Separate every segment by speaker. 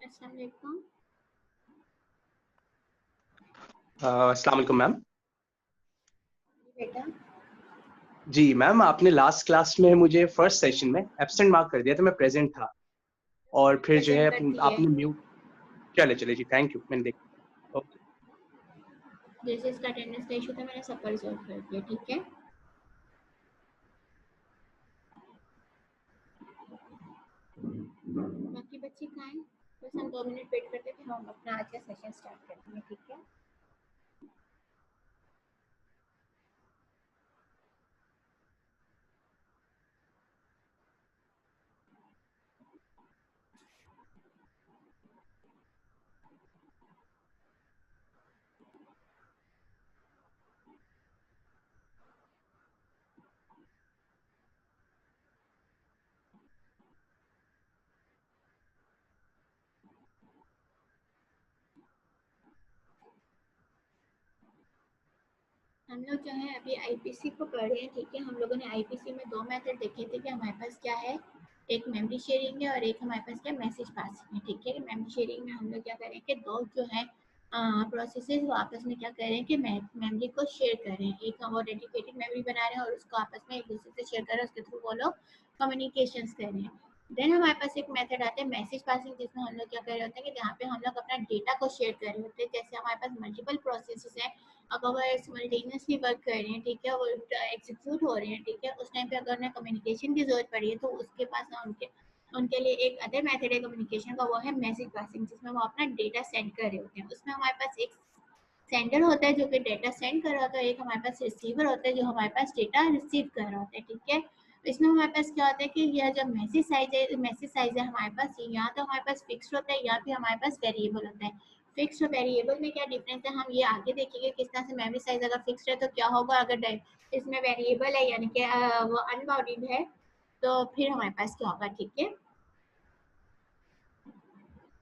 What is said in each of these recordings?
Speaker 1: अस्सलाम वालेकुम।
Speaker 2: अस्सलाम वालेकुम मैम।
Speaker 1: बेटा
Speaker 2: जी मैम, आपने लास्ट क्लास में मुझे फर्स्ट सेशन में एब्सेंट मार्क कर दिया था, मैं प्रेजेंट था और फिर जो है
Speaker 1: प्रेजेंट करती है।
Speaker 2: आपने म्यूट। चले चले जी, थैंक यू, मैंने देखा। ओके
Speaker 1: जैसे इसका अटेंडेंस का इशू था मैंने सब पर रिजॉल्व कर दिया। ठीक है, बाकी बच्चे कहाँ हैं? बस हम 2 मिनट वेट करते हैं, हम अपना आज का सेशन स्टार्ट करते हैं। ठीक है, हम लोग जो है अभी आईपीसी को पढ़ रहे हैं। ठीक है, हम लोगों ने आईपीसी में 2 मेथड देखे थे कि हमारे पास क्या है, एक मेमोरी शेयरिंग है और एक हमारे पास क्या मैसेज पासिंग है। ठीक है, मेमोरी शेयरिंग में हम लोग क्या करें कि दो जो है प्रोसेसेस वो आपस में क्या कर रहे हैं कि मेमोरी को शेयर कर रहे हैं। एक वो डेडिकेटेड मेमोरी बना रहे हैं और उसको आपस में एक दूसरे से शेयर कर रहे हैं, उसके थ्रू वो लोग कम्युनिकेशन कर रहे हैं। देन हमारे पास एक मेथड आता है मैसेज पासिंग, जिसमें हम लोग क्या कर रहे होते हैं कि जहाँ पे हम लोग अपना डेटा को शेयर कर रहे होते हैं। जैसे हमारे पास मल्टीपल प्रोसेसेस हैं, अगर वो सिमल्टेनियसली वर्क कर रहे हैं, ठीक है, वो एग्जीक्यूट हो रहे हैं, ठीक है, उस टाइम पे अगर उन्हें कम्युनिकेशन की जरूरत पड़ी है तो उसके पास ना उनके लिए एक अदर मेथड है कम्युनिकेशन का, वो है मैसेज पासिंग, जिसमें वो अपना डेटा सेंड कर रहे होते हैं। उसमें हमारे पास एक सेंडर होता है जो कि डेटा सेंड कर रहा होता है, एक हमारे पास रिसीवर होता है जो हमारे पास डेटा रिसीव कर रहा होता है। ठीक है, इसमें हमारे पास क्या होता है कि यह जब मैसेज साइज है हमारे पास, यहाँ तो हमारे पास फिक्स होता है, यहाँ पे हमारे पास वेरिएबल होता है। फिक्स और वेरिएबल में क्या डिफरेंस है हम ये आगे देखेंगे किस तरह से। मेमोरी साइज अगर फिक्स है तो क्या होगा, अगर इसमें वेरिएबल है यानी कि वो अनबाउंडेड है तो फिर हमारे पास क्या होगा। ठीक है,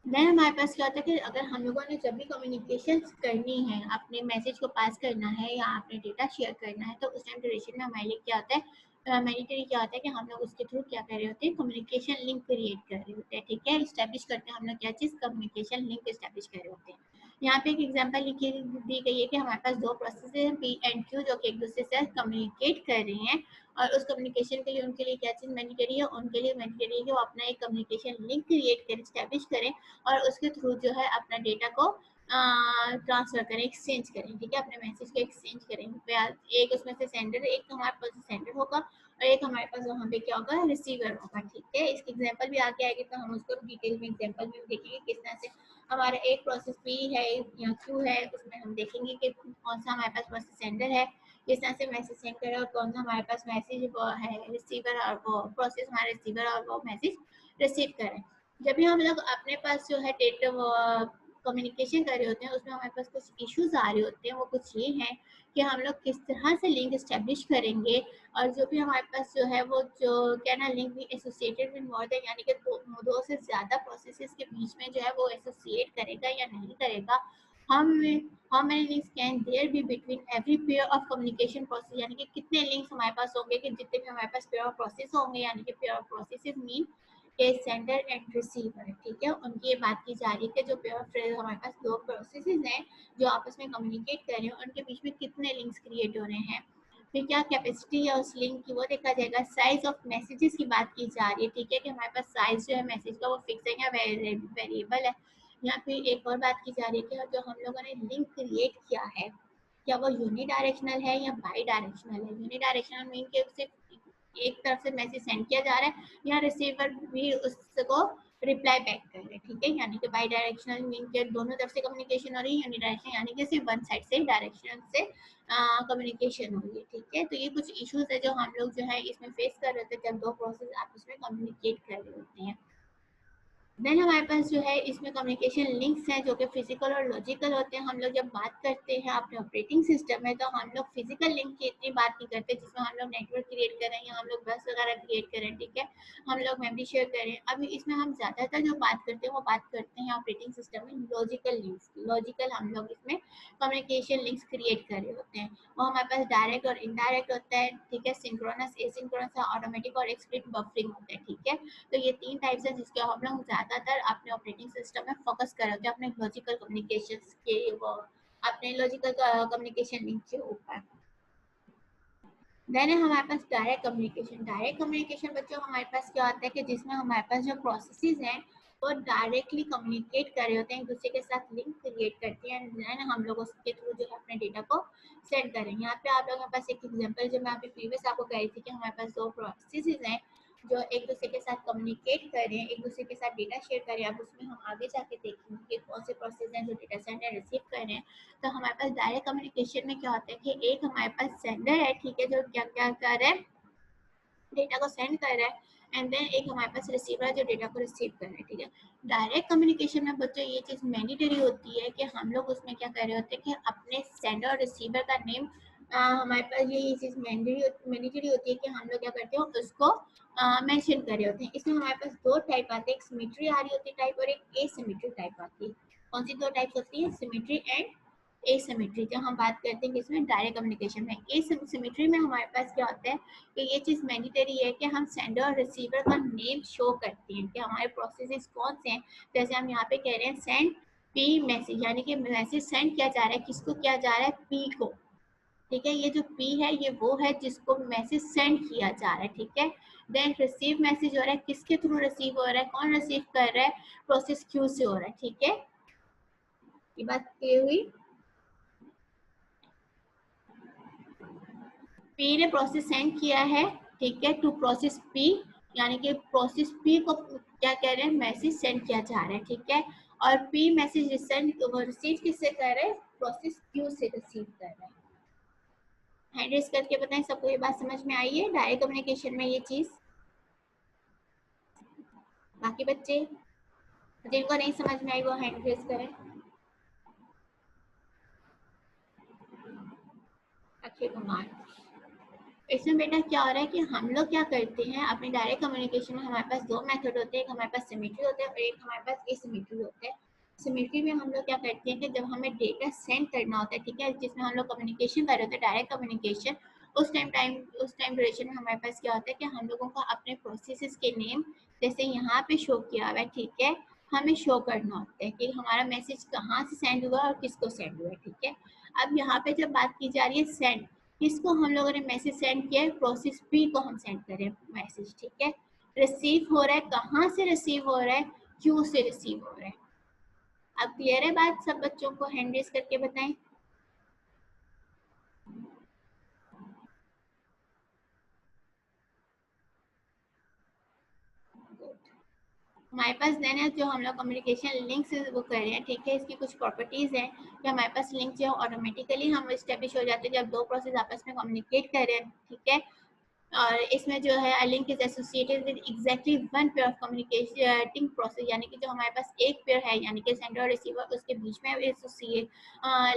Speaker 1: देन हमारे पास क्या होता है कि अगर हम लोगों ने जब भी कम्युनिकेशन करनी है, अपने मैसेज को पास करना है या अपने डेटा शेयर करना है, तो उस टाइम ड्यूरेशन में हमारे लिए क्या होता है, मैंडेटरी क्या होता है कि हम लोग उसके थ्रू क्या कर रहे होते हैं, कम्युनिकेशन लिंक क्रिएट कर रहे होते हैं। ठीक है, इस्टेब्लिश करते हैं हम लोग क्या चीज़, कम्युनिकेशन लिंक इस्टेब्लिश कर रहे होते हैं। यहाँ पे एक एग्जांपल लिखी दी गई है कि हमारे पास दो प्रोसेस हैं पी एंड क्यू, जो कि एक दूसरे से कम्युनिकेट कर रहे हैं और उस कम्युनिकेशन के लिए उनके लिए क्या चीज़ मैंडेटरी है, उनके लिए मैंडेटरी है कि वो अपना एक कम्युनिकेशन लिंक क्रिएट करें, इस्टेब्लिश करें और उसके थ्रू जो है अपना डेटा को ट्रांसफर करें, एक्सचेंज करें। ठीक है, अपने मैसेज को एक्सचेंज करें। एक उसमें से सेंडर, एक हमारे पास सेंडर होगा और एक हमारे पास वहाँ पे क्या होगा, रिसीवर होगा। ठीक है, इसकी एग्जांपल भी आगे आएगी तो हम उसको डिटेल में एग्जांपल में देखेंगे किस तरह से हमारा एक प्रोसेस पी है या क्यू है, उसमें हम देखेंगे कि कौन सा हमारे पास प्रोसेस सेंडर है, किस तरह से मैसेज सेंड करे, और कौन सा हमारे पास मैसेज वो है रिसीवर, और वो प्रोसेस हमारे रिसीवर और वो मैसेज रिसीव करें। जब भी हम लोग अपने पास जो है डेटा कम्युनिकेशन कर रहे होते हैं, उसमें हमारे पास कुछ इश्यूज आ रहे होते हैं। वो कुछ ये हैं कि हम लोग किस तरह से लिंक इस्टेब्लिश करेंगे, और जो भी हमारे पास जो है वो जो क्या ना लिंक भी एसोसिएटेड विद मोर देन, यानी कि दो से ज़्यादा प्रोसेसेस के बीच में जो है वो एसोसिएट करेगा या नहीं करेगा। हम how many links can there be between every pair of communication process, यानी कि कितने लिंक्स हमारे पास होंगे कि जितने भी हमारे पास पेयर ऑफ प्रोसेस होंगे, यानी कि पेयर ऑफ प्रोसेसेस मीन के सेंडर एंड रिसीवर। ठीक है, उनकी ये बात की जा रही है कि जो पेयर हमारे पास दो प्रोसेसेस हैं जो आपस में कम्युनिकेट कर रहे हैं, उनके बीच में कितने लिंक्स क्रिएट हो रहे हैं। फिर क्या कैपेसिटी है उस लिंक की वो देखा जाएगा। साइज ऑफ मैसेजेस की बात की जा रही है। ठीक है, कि हमारे पास साइज जो है मैसेज का वो फिक्स है या वेरिएबल है। यहाँ पे एक और बात की जा रही है कि जो हम लोगों ने लिंक क्रिएट किया है, क्या वो यूनिडायरेक्शनल है या बाई डायरेक्शनल है। यूनिडायरेक्शनल मीन के सिर्फ एक तरफ से मैसेज सेंड किया जा रहा है या रिसीवर भी उसको रिप्लाई बैक कर रहे हैं। ठीक है, यानी कि बाई डायरेक्शनल मीन के दोनों तरफ से कम्युनिकेशन हो रही है, यूनिडायरेक्शनल यानी कि सिर्फ वन साइड से डायरेक्शन से कम्युनिकेशन हो रही है। ठीक है, तो ये कुछ इश्यूज है जो हम लोग जो है इसमें फेस कर रहे थे जब दो प्रोसेस आपस में कम्युनिकेट कर रहे होते हैं। देन हमारे पास जो है इसमें कम्युनिकेशन लिंक्स हैं जो कि फिजिकल और लॉजिकल होते हैं। हम लोग जब बात करते हैं अपने ऑपरेटिंग सिस्टम में, तो हम लोग फिजिकल लिंक की इतनी बात नहीं करते जिसमें हम लोग नेटवर्क क्रिएट करें या हम लोग बस वगैरह क्रिएट करें। ठीक है, हम लोग मेमोरी शेयर करें। अभी इसमें हम ज़्यादातर जो बात करते हैं वो बात करते हैं ऑपरेटिंग सिस्टम में लॉजिकल लिंक्स की। लॉजिकल हम लोग इसमें कम्युनिकेशन लिंक्स क्रिएट कर रहे होते हैं। वो हमारे पास डायरेक्ट और इनडायरेक्ट होता है। ठीक है, सिंक्रोनस, एसिंक्रोनस, ऑटोमेटिक और एक्सप्लिसिट बफरिंग होता है। ठीक है, तो ये तीन टाइप्स है जिसके हम लोग ज़्यादातर अपने ऑपरेटिंग सिस्टम में फोकस कर रहे होते हैं अपने लॉजिकल कम्युनिकेशन के वो अपने लॉजिकल कम्युनिकेशन लिंक के ऊपर। देन हमारे पास डायरेक्ट कम्युनिकेशन बच्चों हमारे पास क्या होता है कि जिसमें हमारे पास जो प्रोसेसेस हैं वो डायरेक्टली कम्युनिकेट कर रहे होते हैं, एक दूसरे के साथ लिंक क्रिएट करते हैं, देन हम लोग उसके थ्रू जो है अपने डेटा को सेंड करेंगे। यहाँ पे आप लोगों के पास एक एग्जांपल जो मैं अभी प्रीवियस आपको कह रही थी कि हमारे पास दो प्रोसेसेस हैं जो एक दूसरे के साथ कम्युनिकेट कर रहे हैं, एक दूसरे के साथ डेटा शेयर कर रहे हैं। अब उसमें हम आगे जाके देखेंगे कि कौन से प्रोसेस हैं जो डेटा सेंड एंड रिसीव कर रहे हैं। तो हमारे पास डायरेक्ट कम्युनिकेशन में क्या होता है कि एक हमारे पास सेंडर है, ठीक है, जो क्या क्या कर रहा है, डेटा को सेंड कर रहा है, एंड देन एक हमारे पास रिसीवर है जो डेटा को रिसीव कर रहा है, ठीक है। डायरेक्ट कम्युनिकेशन में बच्चों ये चीज़ मैंडेटरी होती है कि हम लोग उसमें क्या कर रहे होते हैं कि अपने सेंडर और रिसीवर का नेम हमारे पास ये चीज़ मैंडेटरी होती है कि हम लोग क्या करते हैं उसको मेंशन कर रहे होते हैं। इसमें हमारे पास दो टाइप आते हैं, एक सिमेट्री आ रही होती है टाइप और एक एसिमेट्री टाइप आती है। कौन सी दो टाइप्स होती है? Symmetry and asymmetry. जब हम बात करते हैं किसमें, डायरेक्ट कम्युनिकेशन में। एसिमेट्री में हमारे पास क्या होता है कि ये चीज़ मैंडेटरी है कि हम सेंडर और रिसीवर का नेम शो करते हैं कि हमारे प्रोसेसेस कौन से हैं। जैसे हम यहाँ पे कह रहे हैं सेंड पी मैसेज, यानी कि मैसेज सेंड किया जा रहा है, किसको किया जा रहा है? पी को, ठीक है। ये जो पी है ये वो है जिसको मैसेज सेंड किया जा रहा है, ठीक है। देन रिसीव मैसेज हो रहा है, किसके थ्रू रिसीव हो रहा है, कौन रिसीव कर रहा है? प्रोसेस क्यू से हो रहा है, ठीक है। ये बात क्लियर हुई? पी ने प्रोसेस सेंड किया है, ठीक है, टू प्रोसेस पी, यानी कि प्रोसेस पी को क्या कह रहे हैं? मैसेज सेंड किया जा रहा है, ठीक है। और पी मैसेज रिसीव किससे कर रहे हैं? प्रोसेस क्यू से रिसीव कर रहे हैं। हैंड रेज करके बताएं सबको ये बात समझ में आई है डायरेक्ट कम्युनिकेशन में ये चीज? बाकी बच्चे जिनको नहीं समझ में आई वो हैंड रेज करें। अक्षय कुमार, इसमें बेटा क्या हो रहा है कि हम लोग क्या करते हैं अपने डायरेक्ट कम्युनिकेशन में, हमारे पास दो मेथड होते हैं, एक हमारे पास सिमेट्री होता है और एक हमारे पास एसिमेट्री होता है। सिमेट्री में हम लोग क्या करते हैं कि जब हमें डेटा सेंड करना होता है, ठीक है, जिसमें हम लोग कम्युनिकेशन कर रहे होते हैं डायरेक्ट कम्युनिकेशन, उस टाइम ड्यूरेशन में हमारे पास क्या होता है कि हम लोगों को अपने प्रोसेसेस के नेम जैसे यहाँ पे शो किया हुआ है, ठीक है, हमें शो करना होता है कि हमारा मैसेज कहाँ से सेंड हुआ और किसको सेंड हुआ है, ठीक है। अब यहाँ पे जब बात की जा रही है सेंड, किसको हम लोगों ने मैसेज सेंड किया है? प्रोसेस पी को हम सेंड करें मैसेज, ठीक है। रिसीव हो रहा है, कहाँ से रिसीव हो रहा है? क्यू से रिसीव हो रहा है। अब क्लियर है बात? सब बच्चों को हैंड रेज करके बताएं। हमारे पास देन है जो हम लोग कम्युनिकेशन लिंक से वो कर रहे हैं, ठीक है। इसकी कुछ प्रॉपर्टीज हैं कि हमारे पास लिंक जो ऑटोमेटिकली हम स्टेब्लिश हो जाते हैं जब दो प्रोसेस आपस में कम्युनिकेट कर रहे हैं, ठीक है। और इसमें जो है link is associated with exactly one pair of communicating process, यानी कि जो हमारे पास एक पेयर है यानी कि सेंडर और रिसीवर, उसके बीच में एसोसिएट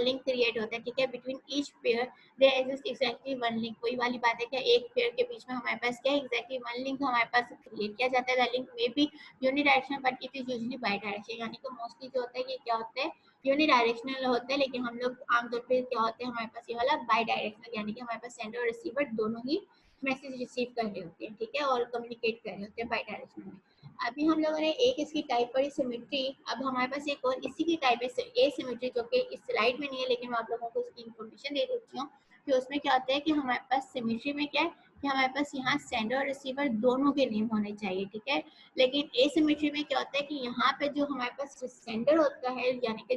Speaker 1: लिंक क्रिएट होता है, ठीक है। Between each pair there exist exactly one link. वही वाली बात है कि एक पेयर के बीच में हमारे पास क्या एग्जैक्टली वन लिंक हमारे पास क्रिएट किया जाता है। द लिंक में भी unidirectional but it is usually by direction, यानी कि मोस्टली जो होता है ये क्या होता है? यूनिडायरेक्शनल होता है, लेकिन हम लोग आमतौर पर क्या होते हैं हमारे पास ये वाला बाई डायरेक्शनल, यानी कि हमारे पास सेंडर और रिसीवर दोनों ही मैसेज रिसीव कर रहे होते हैं, ठीक है, और कम्युनिकेट कर रहे होते हैं बाई डायरेक्शनल में। अभी हम लोगों ने एक इसकी टाइप पढ़ी सिमेट्री, अब हमारे पास एक और इसी की टाइप है एसिमेट्री, जो कि इस स्लाइड में नहीं है लेकिन मैं आप लोगों को उसकी इन्फॉर्मेशन दे देती हूँ कि उसमें क्या होता है कि हमारे पास सिमेट्री में क्या है कि हमारे पास यहाँ सेंडर और रिसीवर दोनों के नेम होने चाहिए, ठीक है। लेकिन एसिमेट्री में क्या होता है कि यहाँ पे जो हमारे पास सेंडर होता है यानी कि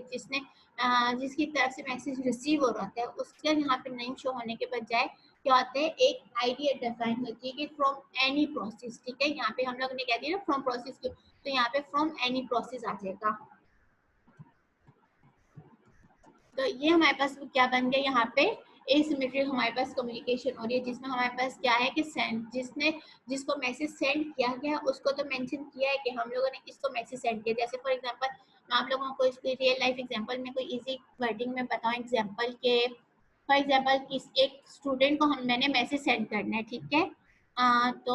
Speaker 1: जिसकी तरफ से मैसेज रिसीव हो रहा होता है उसका यहाँ पे नेम शो होने के बजाय क्या होता है एक आईडी डिफाइन होती है कि फ्रॉम एनी प्रोसेस, ठीक है। यहाँ पे हम लोग ने कह दिया ना फ्रॉम प्रोसेस क्यों, तो यहाँ पे फ्रॉम एनी प्रोसेस आ जाएगा। तो ये हमारे पास क्या बन गया, यहाँ पे एसिमेट्री हमारे पास कम्युनिकेशन हो रही है जिसमें हमारे पास क्या है कि जिसको मैसेज सेंड किया गया उसको तो मेंशन किया है कि हम लोगों ने किसको मैसेज सेंड किया। जैसे फॉर एग्जांपल मैं आप लोगों को इसकी रियल लाइफ एग्जांपल में कोई इजी वर्डिंग में बताऊं एग्जांपल के, फॉर एग्जांपल किस एक स्टूडेंट को मैंने मैसेज सेंड करना है, ठीक है। तो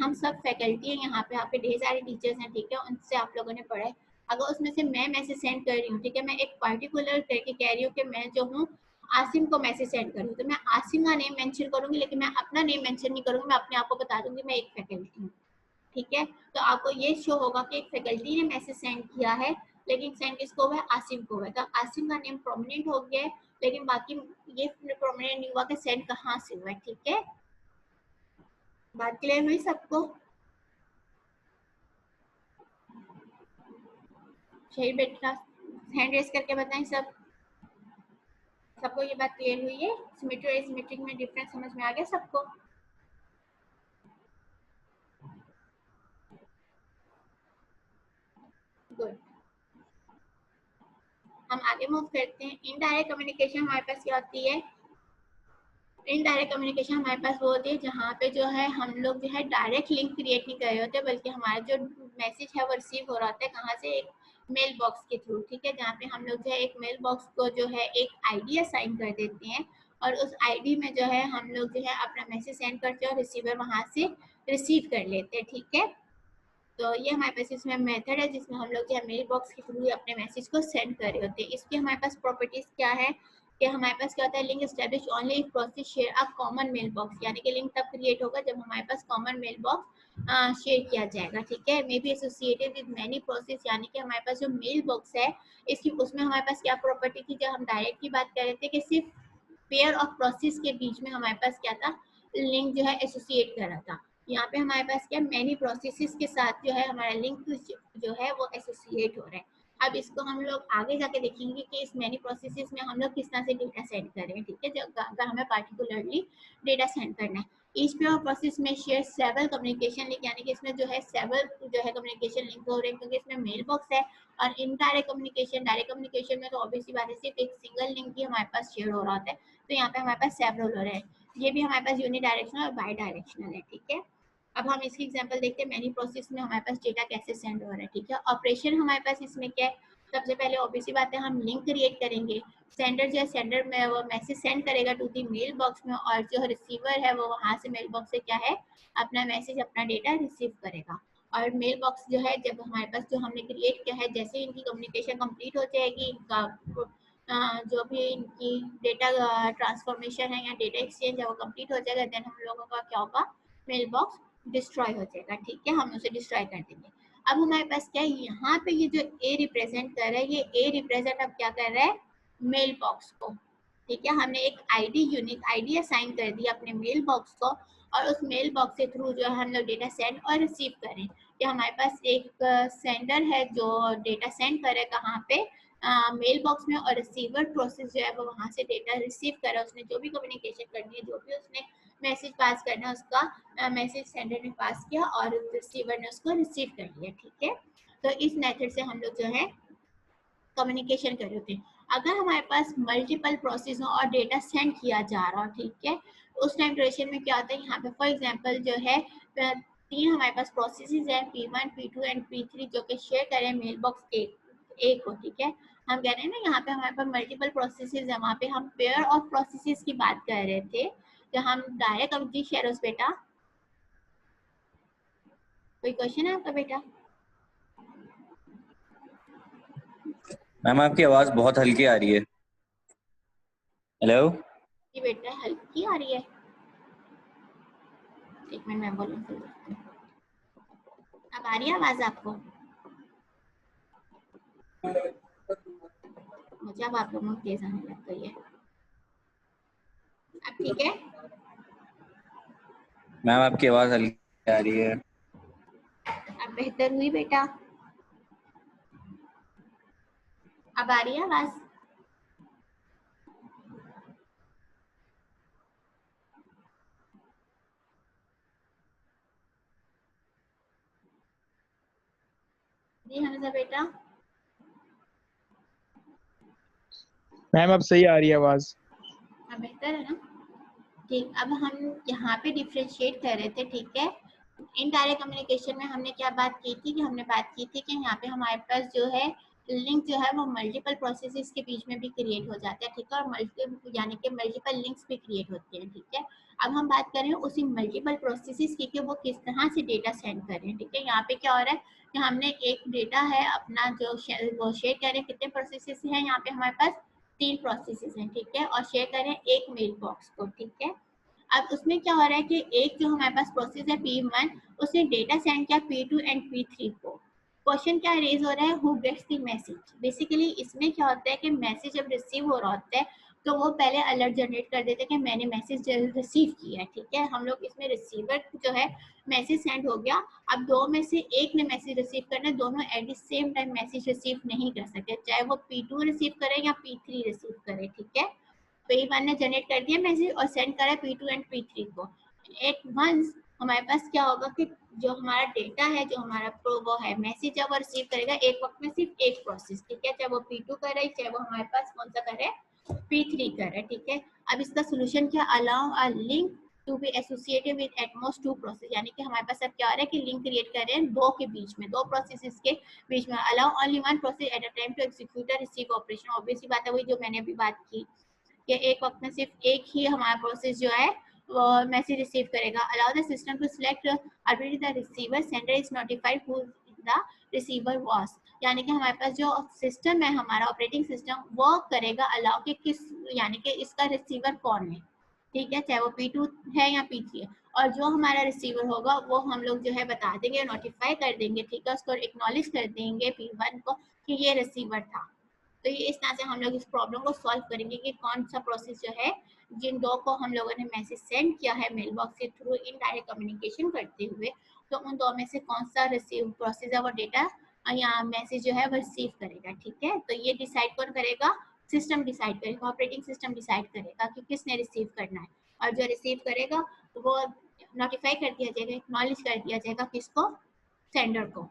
Speaker 1: हम सब फैकल्टी हैं यहाँ पे, आपके ढेर सारे टीचर्स हैं, ठीक है, उनसे आप लोगों ने पढ़ा है। अगर उसमें से मैं मैसेज सेंड कर रही हूँ, ठीक है, मैं एक पर्टिकुलर करके कह रही हूँ कि मैं जो हूँ आसिम को मैसेज सेंड करूँ, तो मैं आसिम का नेम मेंशन करूंगी लेकिन मैं अपना नेम मेंशन नहीं करूंगी, मैं अपने आप को बता दूंगी मैं एक फैकल्टी हूँ, ठीक है। तो आपको ये शो होगा कि एक फैकल्टी ने मैसेज सेंड किया है, लेकिन सेंड किसको हुआ है, आसिम को हुआ है। तो आसिम का नेम प्रोमिनेंट हो गया है, लेकिन बाकी ये प्रोमिनेंट नहीं हुआ कि सेंड कहाँ से हुआ है। ठीक है, बात क्लियर हुई सबको? सही बेटा, हैंड रेस करके बताएं सब, सबको ये बात क्लियर हुई है? सिमेट्री और एसिमेट्रिक में डिफरेंस समझ में आ गया सबको? गुड, हम आगे मूव करते हैं। इनडायरेक्ट कम्युनिकेशन हमारे पास क्या होती है? इनडायरेक्ट कम्युनिकेशन हमारे पास वो होती है जहाँ पे जो है हम लोग जो है डायरेक्ट लिंक क्रिएट नहीं कर रहे होते, बल्कि हमारा जो मैसेज है वो रिसीव हो रहा होता है कहाँ से, एक मेल बॉक्स के थ्रू। ठीक है, जहाँ पे हम लोग जो है एक मेल बॉक्स को जो है एक आईडी असाइन कर देते हैं, और उस आईडी में जो है हम लोग जो है अपना मैसेज सेंड करते हैं और रिसीवर वहाँ से रिसीव कर लेते हैं। ठीक है, तो ये हमारे पास इसमें मेथड है जिसमें हम लोग जो है मेल बॉक्स के थ्रू अपने मैसेज को सेंड कर रहे होते हैं। इसकी हमारे पास प्रॉपर्टीज क्या है कि हमारे पास क्या होता है, link establish only if process share a common mail box, यानी कि लिंक तब क्रिएट होगा जब हमारे पास कॉमन मेल बॉक्स शेयर किया जाएगा। ठीक है, may be associated with many process, यानी कि हमारे पास जो मेल बॉक्स है इसकी उसमें हमारे पास क्या प्रॉपर्टी थी, जब हम डायरेक्ट की बात कर रहे थे कि सिर्फ पेयर ऑफ प्रोसेस के बीच में हमारे पास क्या था, लिंक जो है एसोसिएट कर रहा था। यहाँ पे हमारे पास क्या, मैनी प्रोसेसेस के साथ जो है हमारा लिंक जो है वो एसोसिएट हो रहा है। अब इसको हम लोग आगे जाके देखेंगे कि इस मैनी प्रोसेसेस में हम लोग किस तरह से डेटा सेंड करें। ठीक है, अगर हमें पार्टिकुलरली डेटा सेंड करना है, ईच पेयर ऑफ प्रोसेस में शेयर सेवरल कम्युनिकेशन लिंक, यानी कि इसमें जो है सेवरल जो है कम्युनिकेशन लिंक हो रहे हैं, क्योंकि इसमें मेल बॉक्स है। और इनडायरेक्ट कम्युनिकेशन, डायरेक्ट कम्युनिकेशन में तो ऑब्वियसली बात है सिर्फ एक सिंगल लिंक ही हमारे पास शेयर हो रहा होता है, तो यहाँ पे हमारे पास सेवरल हो रहे हैं। ये भी हमारे पास यूनि डायरेक्शनल और बाई डायरेक्शनल है। ठीक है, अब हम इसकी एग्जांपल देखते हैं मैनी प्रोसेस में हमारे पास डेटा कैसे सेंड हो रहा है। ठीक है, ऑपरेशन हमारे पास इसमें क्या है, सबसे पहले ऑब्वियसली बात है हम लिंक क्रिएट करेंगे, सेंडर जो है सेंडर में वो मैसेज सेंड करेगा टू दी मेल बॉक्स में, और जो रिसीवर है वो वहाँ से मेल बॉक्स से क्या है, अपना मैसेज अपना डेटा रिसीव करेगा। और मेल बॉक्स जो है जब हमारे पास जो हमने क्रिएट किया है, जैसे इनकी कम्युनिकेशन कंप्लीट हो जाएगी, इनका जो भी इनकी डेटा ट्रांसफॉर्मेशन है या डेटा एक्सचेंज है वो कंप्लीट हो जाएगा, देन हम लोगों का क्या होगा, मेल बॉक्स डिस्ट्रॉय हो जाएगा। ठीक है, हम उसे डिस्ट्रॉय कर देंगे। अब हमारे पास क्या है, यहाँ पे ये जो ए रिप्रेजेंट कर रहा है, ये ए रिप्रेजेंट अब क्या कर रहा है, मेल बॉक्स को। ठीक है, हमने एक आईडी, यूनिक आईडी असाइन कर दी अपने मेल बॉक्स को, और उस मेल बॉक्स के थ्रू जो है हम लोग डेटा सेंड और रिसीव करें। कि हमारे पास एक सेंडर है जो डेटा सेंड करे कहाँ पे, मेल बॉक्स में, और रिसीवर प्रोसेस जो है वो वहाँ से डेटा रिसीव करे, उसने जो भी कम्युनिकेशन करनी है, जो भी उसने मैसेज पास करना है, उसका मैसेज सेंडर ने पास किया और रिसीवर ने उसको रिसीव कर लिया। ठीक है, तो इस मेथड से हम लोग जो है कम्युनिकेशन कर रहे होते हैं। अगर हमारे पास मल्टीपल प्रोसेस हो और डेटा सेंड किया जा रहा हो, ठीक है, उस टाइम ड्यूरेशन में क्या होता है, यहाँ पे फॉर एग्जांपल जो है तीन हमारे पास प्रोसेसेस हैं, P1, P2 एंड P3, जो कि शेयर करें मेल बॉक्स एक को। ठीक है, हम कह रहे हैं ना यहाँ पे हमारे पास मल्टीपल प्रोसेसेस है, वहाँ पे हम पेयर ऑफ प्रोसेसेस की बात कर रहे थे, तो हम डायरेक्ट अब जी शेयरोस बेटा, कोई क्वेश्चन है आपका बेटा?
Speaker 3: मैम आपकी आवाज बहुत हल्की आ रही है। हेलो
Speaker 1: जी बेटा, हल्की आ रही है, एक मिनट मैं बोलूँ। अब आ रही है आवाज आपको? मुझे अब आप लोगों को तेज आने लग गई है, अब ठीक है?
Speaker 3: मैम आपकी आवाज हल्की आ रही है।
Speaker 1: अब बेहतर हुई बेटा? अब आ रही है आवाज? जी हमेशा बेटा,
Speaker 4: मैम अब सही आ रही है आवाज।
Speaker 1: अब बेहतर है ना? ठीक, अब हम यहाँ पे डिफ्रेंशिएट कर रहे थे। ठीक है, इनडायरेक्ट कम्युनिकेशन में हमने क्या बात की थी, कि हमने बात की थी कि यहाँ पे हमारे पास जो है लिंक जो है वो मल्टीपल प्रोसेसेस के बीच में भी क्रिएट हो जाता है। ठीक है, और यानी कि मल्टीपल लिंक्स भी क्रिएट होते हैं। ठीक है, अब हम बात करें उसी मल्टीपल प्रोसेसेस की कि वो किस तरह से डेटा सेंड करें। ठीक है, यहाँ पे क्या हो रहा है कि हमने एक डेटा है अपना जो वो शेयर करें, कितने प्रोसेसेस हैं यहाँ पे हमारे पास, 3 प्रोसेसेस हैं। ठीक है, और शेयर करें एक मेल बॉक्स को। ठीक है, अब उसमें क्या हो रहा है कि एक जो हमारे पास प्रोसेस है P1, उसने डेटा सेंड किया P2 एंड P3 को। क्वेश्चन क्या रेज हो रहा है, who gets the message. Basically इसमें क्या होता है कि मैसेज जब रिसीव हो रहा होता है तो वो पहले अलर्ट जनरेट कर देते हैं कि मैंने मैसेज रिसीव किया है, ठीक है। हम लोग इसमें रिसीवर जो है मैसेज सेंड हो गया, अब दो में से एक ने मैसेज रिसीव करना है, दोनों at the same time message receive नहीं कर सकते, चाहे वो P2 रिसीव करे या P3 रिसीव करे, ठीक है। P1 ने जनरेट कर दिया मैसेज और सेंड करा P2 एंड P3 को। एक वंस हमारे पास क्या होगा कि जो हमारा डेटा है, जो हमारा वो है मैसेज, जब वो रिसीव करेगा एक वक्त में सिर्फ एक प्रोसेस, ठीक है, चाहे वो P2 करे चाहे वो हमारे पास कौन सा करे P3 करे, ठीक है। अब इसका सोल्यूशन क्या, allow a link to be associated with at most 2 process, यानी कि हमारे पास अब क्या हो रहा है कि लिंक क्रिएट कर रहे हैं दो के बीच में, दो प्रोसेसेस के बीच में। Allow only one process at a time to execute a receive operation. Obviously बात है वही जो मैंने अभी बात की कि एक वक्त में सिर्फ एक ही हमारा प्रोसेस जो है वो मैसेज रिसीव करेगा। Allow the system to select already the receiver, sender is notified who the receiver was, यानी कि हमारे पास जो सिस्टम है, हमारा ऑपरेटिंग सिस्टम, वो करेगा अलाउ कि किस, यानी कि इसका रिसीवर कौन है, ठीक है, चाहे वो P2 है या P3 है। और जो हमारा रिसीवर होगा वो हम लोग जो है बता देंगे, नोटिफाई कर देंगे, ठीक है, उसको एक्नॉलेज कर देंगे P1 को कि ये रिसीवर था। तो ये इस तरह से हम लोग इस प्रॉब्लम को सॉल्व करेंगे कि कौन सा प्रोसेस जो है, जिन दो को हम लोगों ने मैसेज सेंड किया है मेल बॉक्स के थ्रू इनडायरेक्ट कम्युनिकेशन करते हुए, तो उन दो में से कौन सा रिसीव प्रोसेस है वो डेटा या मैसेज जो है वो रिसीव करेगा, ठीक है। तो ये डिसाइड कौन करेगा, सिस्टम डिसाइड करेगा, ऑपरेटिंग सिस्टम डिसाइड करेगा कि किसने रिसीव करना है, और जो रिसीव करेगा वो नोटिफाई कर दिया जाएगा, एक्नॉलेज कर दिया जाएगा किसको, सेंडर को।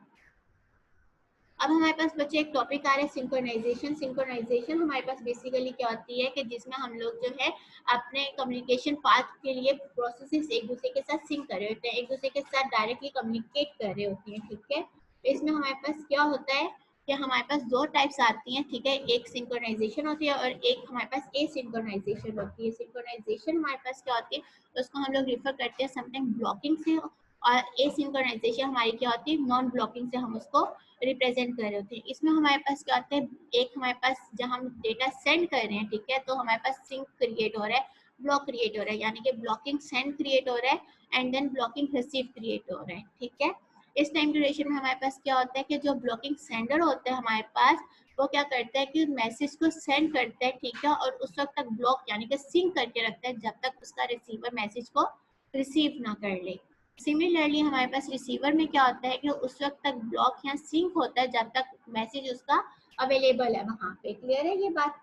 Speaker 1: अब हमारे पास बच्चे एक टॉपिक आ रहा है सिंक्रोनाइजेशन। सिंक्रोनाइजेशन हमारे पास बेसिकली क्या होती है कि जिसमें हम लोग जो है अपने कम्युनिकेशन पाथ के लिए प्रोसेसेस एक दूसरे के साथ सिंक कर रहे होते हैं, एक दूसरे के साथ डायरेक्टली कम्युनिकेट कर रहे होते हैं, ठीक है। इसमें हमारे पास क्या होता है कि हमारे पास दो टाइप्स आती हैं, ठीक है, एक सिंक्रोनाइजेशन होती है और एक हमारे पास एसिंक्रोनाइजेशन होती है। सिंक्रोनाइजेशन हमारे पास क्या होती है, उसको हम लोग रिफर करते हैं समटाइम ब्लॉकिंग से, और एसिंक्रोनाइजेशन हमारी क्या होती है, नॉन ब्लॉकिंग से हम उसको रिप्रेजेंट कर रहे होते हैं। इसमें हमारे पास क्या होता है, एक हमारे पास जब हम डेटा सेंड कर रहे हैं, ठीक है, तो हमारे पास सिंक क्रिएट हो रहा है, ब्लॉक क्रिएट हो रहा है, यानी कि ब्लॉकिंग सेंड क्रिएट हो रहा है and then blocking receive create हो रहा है, ठीक है। इस टाइम ड्यूरेशन में हमारे पास क्या होता है कि जो ब्लॉकिंग सेंडर होता है हमारे पास, वो क्या करता है कि मैसेज को सेंड करता है, ठीक है, और उस वक्त तक ब्लॉक यानी कि सिंक करके रखता है जब तक उसका रिसीवर मैसेज को रिसीव ना कर ले। सिमिलरली हमारे पास रिसीवर में क्या होता है कि उस वक्त तक ब्लॉक या सिंक होता है जब तक मैसेज उसका अवेलेबल है वहां पे। क्लियर है ये बात?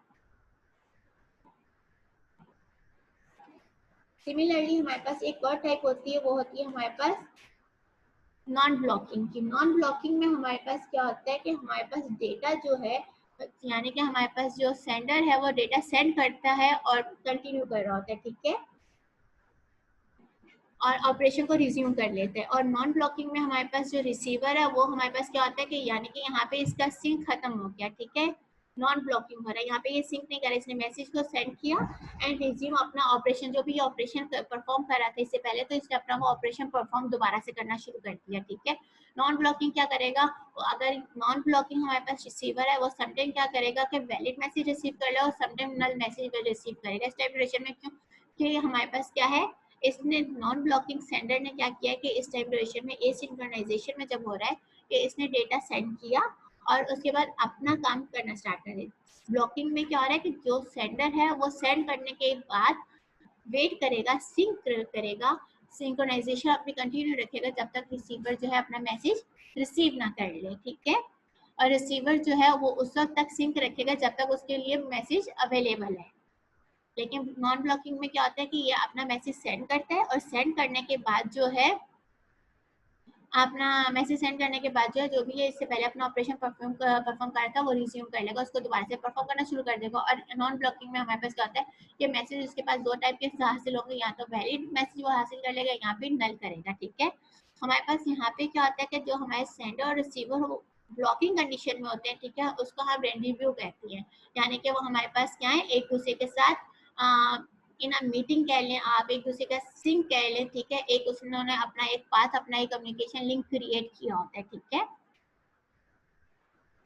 Speaker 1: सिमिलरली हमारे पास एक और टाइप होती है, वो होती है हमारे पास नॉन ब्लॉकिंग की। नॉन ब्लॉकिंग में हमारे पास क्या होता है कि हमारे पास डेटा जो है, यानी कि हमारे पास जो सेंडर है वो डेटा सेंड करता है और कंटिन्यू कर रहा होता है, ठीक है, और ऑपरेशन को रिज्यूम कर लेते हैं। और नॉन ब्लॉकिंग में हमारे पास जो रिसीवर है वो हमारे पास क्या होता है कि यानी कि यहाँ पे इसका सिंक खत्म हो गया, ठीक है, नॉन ब्लॉकिंग हो रहा है, यहाँ पे ये सिंक नहीं कर रहा है, इसने मैसेज को सेंड किया एंड रिज्यूम अपना ऑपरेशन, जो भी ऑपरेशन परफॉर्म कर रहा था इससे पहले, तो इसने अपना वो ऑपरेशन परफॉर्म दोबारा से करना शुरू कर दिया, ठीक है। नॉन ब्लॉकिंग क्या करेगा, अगर नॉन ब्लॉकिंग हमारे पास रिसीवर है वो समटाइम क्या करेगा कि वैलिड मैसेज रिसीव कर ले और समटाइम नल मैसेज रिसीव करेगा। इस टाइप ड्यूरेशन में क्यों, कि हमारे पास क्या है, इसने नॉन ब्लॉकिंग सेंडर ने क्या किया कि इस टाइम ड्यूरेशन में एसिंक्रोनाइजेशन में जब हो रहा है कि इसने डेटा सेंड किया और उसके बाद अपना काम करना स्टार्ट कर दिया। ब्लॉकिंग में क्या हो रहा है कि जो सेंडर है वो सेंड करने के बाद वेट करेगा, सिंक करेगा, सिंक्रोनाइजेशन अपनी कंटिन्यू रखेगा जब तक रिसीवर जो है अपना मैसेज रिसीव ना कर ले, ठीक है। और रिसीवर जो है वो उस वक्त तक सिंक रखेगा जब तक उसके लिए मैसेज अवेलेबल है। लेकिन नॉन ब्लॉकिंग में क्या होता है कि ये अपना मैसेज सेंड करता है और सेंड करने के बाद जो है अपना मैसेज सेंड करने के बाद जो है, जो भी है इससे पहले अपना ऑपरेशन परफॉर्म कर रहा था वो रिज्यूम कर लेगा, उसको दोबारा से परफॉर्म करना शुरू कर देगा। और नॉन ब्लॉकिंग में हमारे पास क्या होता है कि मैसेज उसके पास दो टाइप के हासिल होंगे, या तो वैलिड मैसेज वो हासिल कर लेगा या फिर नल करेगा, ठीक है। हमारे पास यहाँ पे क्या होता है कि जो हमारे सेंडर और रिसीवर ब्लॉकिंग कंडीशन में होते हैं, ठीक है, उसको हम रेंडीव्यू कहते हैं, यानी कि वो हमारे पास क्या है, एक दूसरे के साथ इन मीटिंग कह लें, आप एक दूसरे का सिंक कह लें, ठीक है, एक उन्होंने अपना एक पाथ, अपना एक कम्युनिकेशन लिंक क्रिएट किया होता है, ठीक है।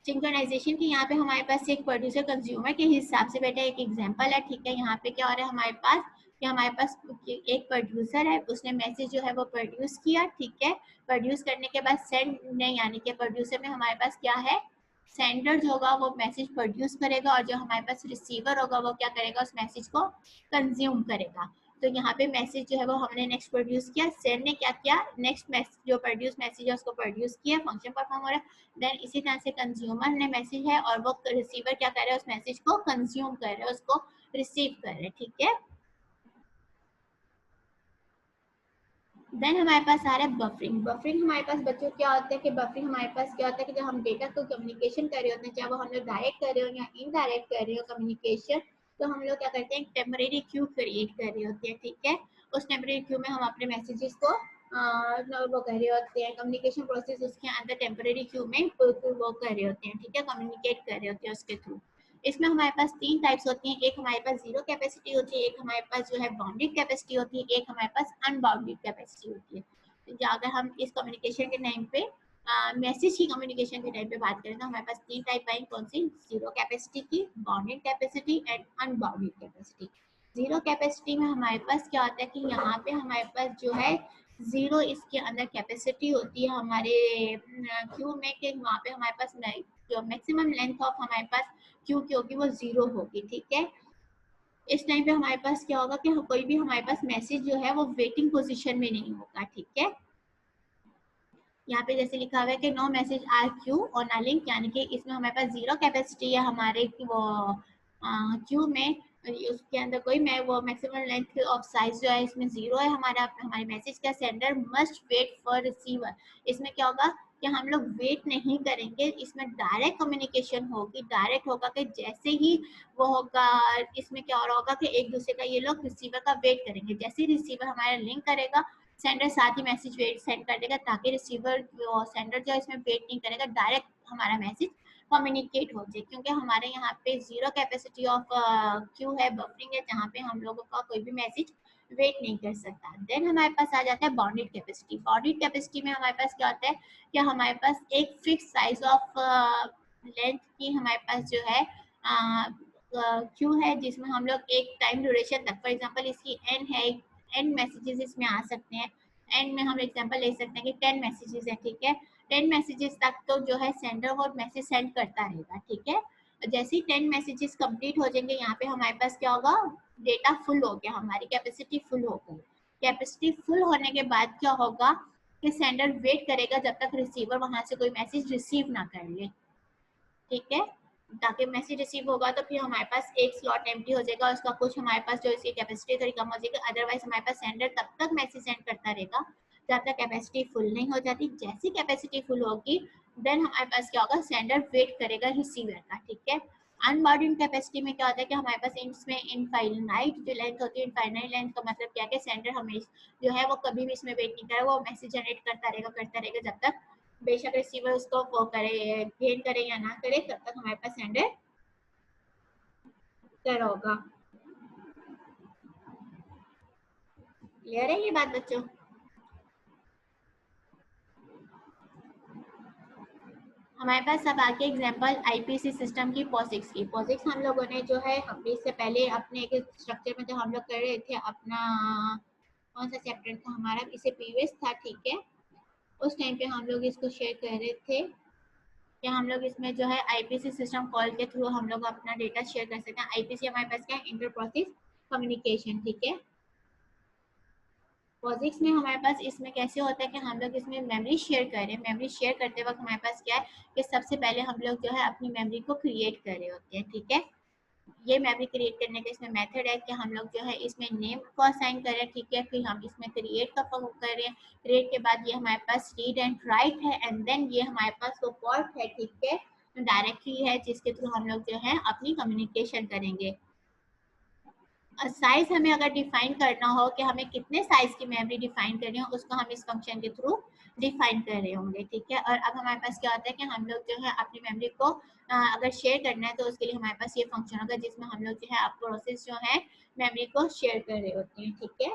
Speaker 1: सिंक्रोनाइजेशन की यहाँ पे हमारे पास एक प्रोड्यूसर कंज्यूमर के हिसाब से बेटा एक एग्जांपल है, ठीक है। यहाँ पे क्या हो रहा है हमारे पास कि हमारे पास एक प्रोड्यूसर है, उसने मैसेज जो है वो प्रोड्यूस किया, ठीक है। प्रोड्यूस करने के बाद सेंड नहीं, यानी कि प्रोड्यूसर में हमारे पास क्या है, सेंडर जो होगा वो मैसेज प्रोड्यूस करेगा और जो हमारे पास रिसीवर होगा वो क्या करेगा, उस मैसेज को कंज्यूम करेगा। तो यहाँ पे मैसेज जो है वो हमने नेक्स्ट प्रोड्यूस किया, सेंड ने क्या किया, नेक्स्ट मैसेज जो प्रोड्यूस मैसेज है उसको प्रोड्यूस किया, फंक्शन परफॉर्म हो रहा है। देन इसी तरह से कंज्यूमर ने मैसेज है और वो रिसीवर क्या कर रहा है, उस मैसेज को कंज्यूम कर रहा है, उसको रिसीव कर रहे हैं, ठीक है। देन हमारे पास आ रहा है बफरिंग। बफरिंग हमारे पास बच्चों क्या होता है कि बफरिंग हमारे पास क्या होता है कि जब हम डेटा को कम्युनिकेशन कर रहे होते हैं, चाहे वो हम लोग डायरेक्ट कर रहे हो या इनडायरेक्ट कर रहे हो कम्युनिकेशन, तो हम लोग क्या करते हैं, टेम्परेरी क्यू क्रिएट कर रहे होते हैं, ठीक है। उस टेम्परेरी क्यू में हम अपने मैसेजेस को वो कर रहे होते हैं, कम्युनिकेशन प्रोसेस उसके अंदर टेम्परेरी क्यू में वो कर रहे होते हैं, ठीक है, कम्युनिकेट कर रहे होते हैं उसके थ्रू। इसमें हमारे पास 3 टाइप्स होती हैं, एक हमारे पास जीरो कैपेसिटी होती है, एक हमारे पास जो है बाउंडेड कैपेसिटी होती है, एक हमारे पास अनबाउंडेड कैपेसिटी होती है। तो अगर हम इस कम्युनिकेशन के टाइम पे मैसेज की कम्युनिकेशन के टाइम पे बात करें तो हमारे पास 3 टाइप आई, कौन सी, जीरो कैपेसिटी की, bounded capacity and unbounded capacity. Zero capacity में हमारे पास क्या होता है कि यहाँ पे हमारे पास जो है जीरो इसके अंदर कैपेसिटी होती है हमारे क्यू में, कि वहाँ पे हमारे पास जो मैक्सिमम लेंथ ऑफ हमारे पास क्यू की होगी वो जीरो होगी, ठीक है। इस टाइम पे हमारे पास क्या होगा कि कोई भी हमारे पास मैसेज जो है वो वेटिंग पोजीशन में नहीं होगा, ठीक है। यहाँ पे जैसे लिखा हुआ है कि नो मैसेज आर क्यू और ना लिंक, यानी कि इसमें हमारे पास जीरो कैपेसिटी है हमारे वो क्यू में, उसके अंदर कोई मैं वो मैक्सिमम लेंथ ऑफ साइज जो है इसमें जीरो है हमारा, हमारे मैसेज का sender must wait for receiver. इसमें क्या होगा कि हम लोग वेट नहीं करेंगे, इसमें डायरेक्ट कम्युनिकेशन होगी, डायरेक्ट होगा कि जैसे ही वो होगा, इसमें क्या हो रहा होगा कि एक दूसरे का ये लोग रिसीवर का वेट करेंगे, जैसे ही रिसीवर हमारा लिंक करेगा सेंडर साथ ही मैसेज वेट सेंड कर देगा, ताकि रिसीवर सेंडर जो है इसमें वेट नहीं करेगा, डायरेक्ट हमारा मैसेज कम्युनिकेट हो जाए। क्योंकि हमारे यहाँ पे जीरो कैपेसिटी ऑफ क्यू है, बफरिंग है, जहाँ पे हम लोगों का कोई भी मैसेज वेट नहीं कर सकता। देन हमारे पास आ जाता है बाउंडेड कैपेसिटी। बाउंडेड कैपेसिटी में हमारे पास क्या होता है कि हमारे पास एक फिक्स साइज ऑफ लेंथ की हमारे पास जो है क्यू है, जिसमें हम लोग एक टाइम ड्यूरेशन तक, फॉर एग्जांपल इसकी एन है, एन मैसेजेस इसमें आ सकते हैं, एंड में हम एग्जांपल ले सकते हैं कि 10 मैसेजेस है, ठीक है। 10 मैसेजेस तक तो जो है सेंडर वो मैसेज सेंड करता रहेगा, ठीक है। जैसे ही 10 मैसेजेस कंप्लीट हो जाएंगे, यहाँ पे हमारे पास क्या होगा, डेटा फुल हो गया, हमारी कैपेसिटी फुल हो गई। कैपेसिटी फुल होने के बाद क्या होगा कि सेंडर वेट करेगा जब तक रिसीवर वहां से कोई मैसेज रिसीव ना कर ले, ठीक है। ताकि मैसेज रिसीव होगा तो फिर हमारे पास एक स्लॉट एम्प्टी हो जाएगा, उसका कुछ हमारे पास जो इसकी कैपेसिटी थोड़ी कम हो जाएगी, अदरवाइज हमारे पास सेंडर तब तक मैसेज सेंड करता रहेगा जब तक कैपेसिटी फुल नहीं हो जाती। जैसी कैपेसिटी फुल होगी देन हमारे पास क्या होगा, सेंडर वेट करेगा रिसीवर का, ठीक है। अनबाउंडेड कैपेसिटी में क्या होता है कि हमारे पास इसमें इनफाइनाइट जो लेंथ होती है, इनफाइनाइट लेंथ का मतलब क्या है, सेंडर हमेशा जो है वो कभी भी इसमें वेट नहीं करेगा, वो मैसेज जनरेट करता रहेगा जब तक बेशक रिसीवर उसको वो करे, गेन करे या ना करे, तब तक हमारे पास सेंडर कर होगा। क्लियर है ये बात बच्चों? हमारे पास अब आके एग्जांपल आईपीसी सिस्टम की पॉसिक्स की। पॉसिक्स हम लोगों ने जो है हमने इससे पहले अपने एक स्ट्रक्चर में जो हम लोग कर रहे थे, अपना कौन सा चैप्टर था हमारा, इसे प्रीवियस था, ठीक है। उस टाइम पे हम लोग इसको शेयर कर रहे थे कि हम लोग इसमें जो है आईपीसी सिस्टम कॉल के थ्रू हम लोग अपना डेटा शेयर कर सकते हैं। आईपीसी हमारे पास क्या है, इंटर प्रोसेस कम्युनिकेशन, ठीक है। पॉसिक्स में हमारे पास इसमें कैसे होता है कि हम लोग इसमें मेमोरी शेयर कर रहे हैं। मेमोरी शेयर करते वक्त हमारे पास क्या है कि सबसे पहले हम लोग जो है अपनी मेमोरी को क्रिएट कर रहे होते हैं, ठीक है। ये मेमोरी क्रिएट करने का इसमें मेथड है कि हम लोग जो है इसमें नेम को असाइन करें, ठीक है। फिर हम इसमें क्रिएट का कर रहे हैं, क्रिएट के बाद ये हमारे पास रीड एंड राइट है, एंड देन ये हमारे पास वो पोर्ट है, ठीक है, डायरेक्टली है जिसके थ्रू हम लोग जो है अपनी कम्युनिकेशन करेंगे। साइज हमें अगर डिफाइन करना हो कि हमें कितने साइज की मेमोरी डिफाइन करनी हो, उसको हम इस फंक्शन के थ्रू डिफाइन कर रहे होंगे, ठीक है। और अब हमारे पास क्या होता है कि हम लोग जो है अपनी मेमोरी को अगर शेयर करना है तो उसके लिए हमारे पास ये फंक्शन होगा जिसमें हम लोग जो है आप प्रोसेस जो है मेमोरी को शेयर कर रहे होते हैं, ठीक है।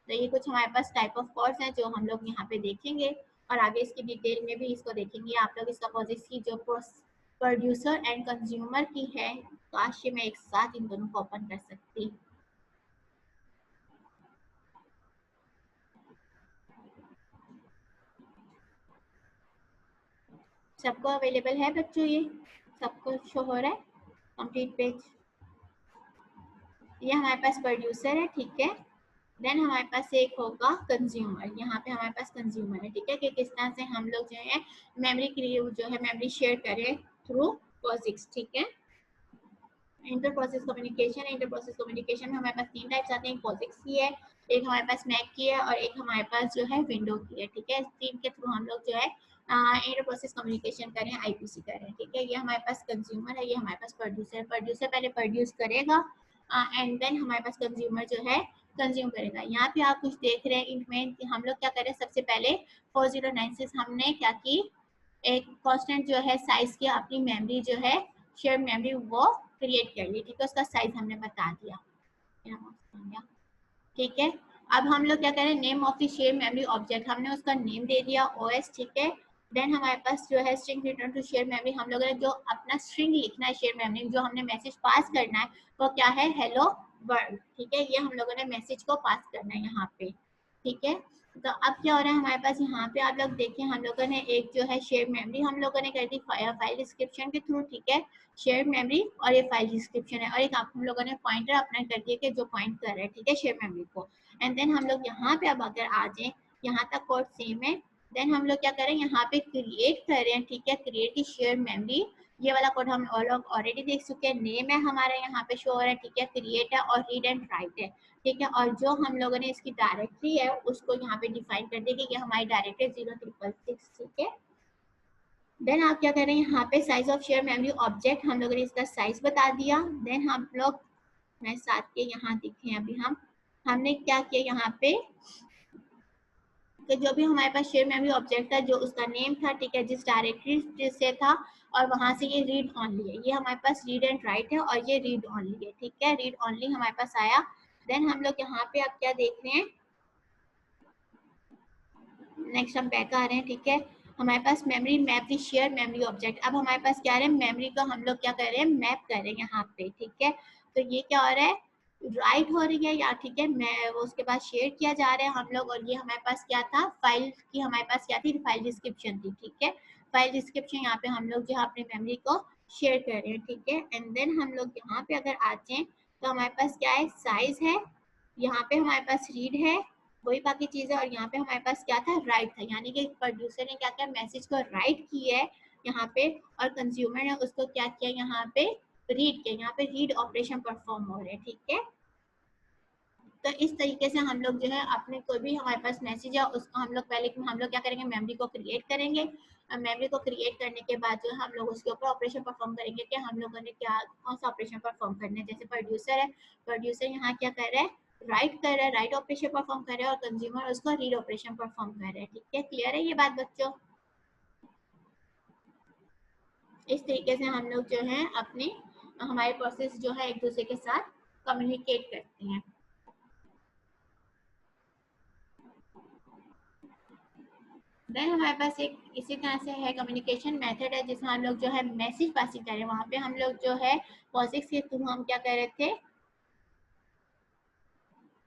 Speaker 1: तो ये कुछ हमारे पास टाइप ऑफ कोड्स हैं जो हम लोग यहाँ पे देखेंगे और आगे इसकी डिटेल में भी इसको देखेंगे। आप लोग इसका प्रोजेक्ट की जो प्रोड्यूसर एंड कंज्यूमर की है, काश ये मैं एक साथ इन दोनों को ओपन कर सकती। सबको अवेलेबल है बच्चों? ये सबको शो हो रहा है कंप्लीट पेज? ये हमारे पास प्रोड्यूसर है, ठीक है। देन हमारे पास एक होगा कंज्यूमर, यहाँ पे हमारे पास कंज्यूमर है, ठीक है, कि किस तरह से हम लोग जो है मेमोरी शेयर करें थ्रू POSIX, ठीक है। इंटर प्रोसेस कम्युनिकेशन में हमारे पास 3 टाइप्स आते हैं, POSIX की है, एक हमारे पास मैक की है और एक हमारे पास जो है विंडो की है, ठीक है। इस 3 के थ्रू हम लोग जो है इंटर प्रोसेस कम्युनिकेशन करें, IPC करें, ठीक है। ये हमारे पास कंज्यूमर है, ये हमारे पास प्रोड्यूसर पहले प्रोड्यूस करेगा एंड देन हमारे पास कंज्यूमर जो है कंज्यूम करेगा। यहाँ पे आप कुछ देख रहे हैं इनमें हम लोग क्या करें, सबसे पहले 4096 हमने क्या की, एक कांस्टेंट जो है साइज की अपनी मेमोरी जो है शेयर मेमोरी वो क्रिएट कर ली, ठीक है। उसका साइज हमने बता दिया, ठीक है। अब हम लोग क्या करें, name of the share memory object हमने उसका नेम दे दिया OS, ठीक है। देन हमारे पास जो है string return to share memory, हम लोगों ने जो अपना स्ट्रिंग लिखना है शेयर मेमोरी, जो हमने मैसेज पास करना है वो क्या है, हेलो वर्ल्ड, ठीक है। ये हम लोगों ने मैसेज को पास करना है यहाँ पे, ठीक है। तो अब क्या हो रहा है हमारे पास यहाँ पे, आप लोग देखिए हम लोगों ने एक जो है शेयर मेमोरी हम लोगों ने कर दी फाइल डिस्क्रिप्शन के थ्रू, ठीक है, शेयर मेमोरी और ये फाइल डिस्क्रिप्शन है, और एक आप हम लोगों ने पॉइंटर अपना कर दिया कि जो पॉइंट कर रहा है, ठीक है, शेयर मेमोरी को। एंड देन हम लोग यहाँ पे अब अगर आ जाए, यहाँ तक कोड सेम है, देन हम लोग क्या करें, यहाँ पे क्रिएट कर रहे हैं, ठीक है, क्रिएट की शेयर मेमोरी, ये वाला कोड हम लोग ऑलरेडी देख चुके हैं, नेम है हमारा यहाँ पे शो हो रहा है, ठीक है, क्रिएट है और रीड एंड राइट है, ठीक है। और जो हम लोगों ने इसकी डायरेक्टरी है उसको यहाँ पे डिफाइन कर दिया कि ये हमारी डायरेक्टरी 0666, ठीक है। देन आप क्या करें, यहाँ पे size of share memory object हम लोगों ने इसका साइज बता दिया। देन हम लोग मैं साथ के यहाँ दिखे अभी हमने क्या किया यहाँ पे, कि जो भी हमारे पास शेयर मेमोरी ऑब्जेक्ट था जो उसका नेम था, ठीक है, जिस डायरेक्टरी से था, और वहां से ये रीड ऑनली है, ये हमारे पास रीड एंड राइट है और ये रीड ऑनली है, ठीक है, रीड ऑनली हमारे पास आया। देन हम लोग यहाँ पे अब क्या देख रहे हैं, नेक्स्ट हम बैक आ रहे हैं, ठीक है। हमारे पास मेमोरी मैप दी शेयर मेमोरी ऑब्जेक्ट, अब हमारे पास क्या है, मेमोरी को हम लोग क्या कर रहे हैं, मैप कर रहे हैं यहाँ पे, ठीक है। तो ये क्या हो रहा है, राइट हो रही है या, ठीक है, मैं वो उसके बाद शेयर किया जा रहा है हम लोग, और ये हमारे पास क्या था, फाइल की हमारे पास क्या थी, फाइल डिस्क्रिप्शन थी, ठीक है। फाइल डिस्क्रिप्शन यहाँ पे हम लोग जो है अपने मेमोरी को शेयर कर रहे हैं, ठीक है। एंड देन हम लोग यहाँ पे अगर आते हैं तो हमारे पास क्या है, साइज है, यहाँ पे हमारे पास रीड है, वही बाकी चीज है, और यहाँ पे हमारे पास क्या था, राइट था, यानी कि प्रोड्यूसर ने क्या किया, मैसेज को राइट किया है यहाँ पे, और कंज्यूमर ने उसको क्या किया, यहाँ पे रीड किया, यहाँ पे रीड ऑपरेशन परफॉर्म हो रहे हैं, ठीक है। तो इस तरीके से हम लोग जो है अपने कोई भी हमारे पास मैसेज है उसको हम लोग पहले हम लोग क्या करेंगे, मेमोरी को क्रिएट करेंगे, मेमोरी को क्रिएट करने के बाद जो हम लोग उसके ऊपर ऑपरेशन परफॉर्म करेंगे कि हम लोगों ने क्या कौन सा ऑपरेशन परफॉर्म करना है। जैसे प्रोड्यूसर है, प्रोड्यूसर यहाँ क्या कर रहा है, राइट कर रहा है, राइट ऑपरेशन परफॉर्म कर रहा है, और कंज्यूमर उसको रीड ऑपरेशन परफॉर्म कर रहा है, ठीक है। क्लियर है ये बात बच्चों? इस तरीके से हम लोग जो है अपने हमारे प्रोसेस जो है एक दूसरे के साथ कम्युनिकेट करते हैं। देन हमारे पास एक इसी तरह से है कम्युनिकेशन मेथड है जिसमें हम लोग जो है मैसेज पासिंग करें, वहां पे हम लोग जो है POSIX के थ्रू हम क्या कर रहे थे,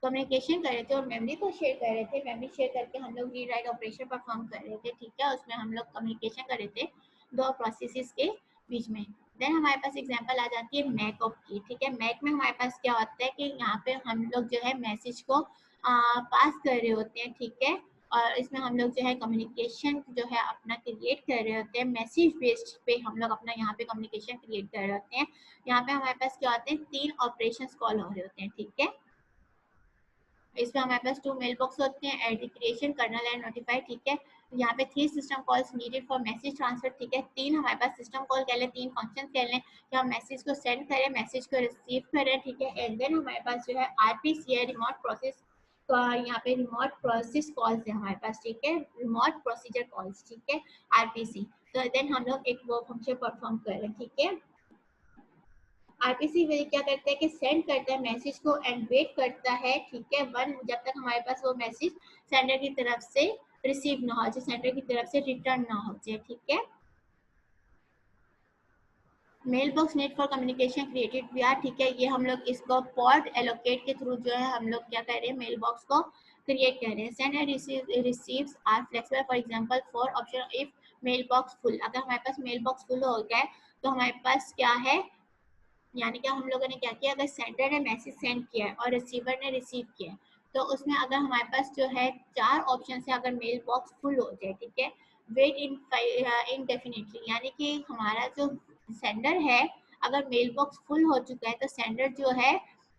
Speaker 1: कम्युनिकेशन कर रहे थे और मेमोरी को शेयर कर रहे थे। मेमोरी शेयर करके हम लोग रीड राइट ऑपरेशन परफॉर्म कर रहे थे, ठीक है। उसमें हम लोग कम्युनिकेशन कर रहे थे दो प्रोसेसेस के बीच में। देन हमारे पास एग्जांपल आ जाती है मैक ऑफ की, ठीक है। मैक में हमारे पास क्या होता है कि यहाँ पे हम लोग जो है मैसेज को पास कर रहे होते हैं, ठीक है, और इसमें हम लोग जो है कम्युनिकेशन जो है अपना क्रिएट कर रहे होते हैं, मैसेज बेस्ड पे हम लोग अपना यहाँ पे कम्युनिकेशन क्रिएट कर रहे होते हैं। यहाँ पे हमारे पास क्या होते हैं, 3 ऑपरेशंस कॉल हो रहे होते हैं, ठीक है। इसमें हमारे पास 2 मेल बॉक्स होते हैं, add creation, kernel and notify, ठीक है। यहाँ पे 3 system calls needed for message transfer, ठीक है। 3 हमारे पास सिस्टम कॉल कह लें, 3 फंक्शन कह लें कि हम मैसेज को सेंड करें, मैसेज को रिसीव करें, ठीक है। एंड देन हमारे पास जो है RPC है, रिमोट प्रोसेस, यहाँ पे रिमोट प्रोसेस कॉल्स है हमारे पास, ठीक है, रिमोट प्रोसीजर कॉल्स, ठीक है, RPC। तो देन हम लोग एक वो फंक्शन परफॉर्म कर रहे हैं, ठीक है। RPC क्या करता है कि सेंड करता है मैसेज को एंड वेट करता है, ठीक है, जब तक हमारे पास वो मैसेज सेंडर की तरफ से रिसीव ना हो जाए, सेंडर की तरफ से रिटर्न ना हो जाए, ठीक है। Mail box net for communication created we are, ठीक है, ये हम लोग इसको पॉड एलोकेट के थ्रू जो है हम लोग क्या कर रहे हैं, मेल बॉक्स को क्रिएट कर रहे हैं। Send and receives are flexible, for example for option if mail box full. अगर हमारे पास मेल बॉक्स फुल हो गया है तो हमारे पास क्या है, यानी कि हम लोगों ने क्या किया, अगर सेंडर ने मैसेज सेंड किया है और रिसीवर ने रिसीव किया है तो उसमें अगर हमारे पास जो है 4 ऑप्शन से अगर मेल बॉक्स फुल हो जाए, ठीक है, वेट इनडेफिनिटली, यानी कि हमारा जो सेंडर है अगर मेल बॉक्स फुल हो चुका है तो सेंडर जो है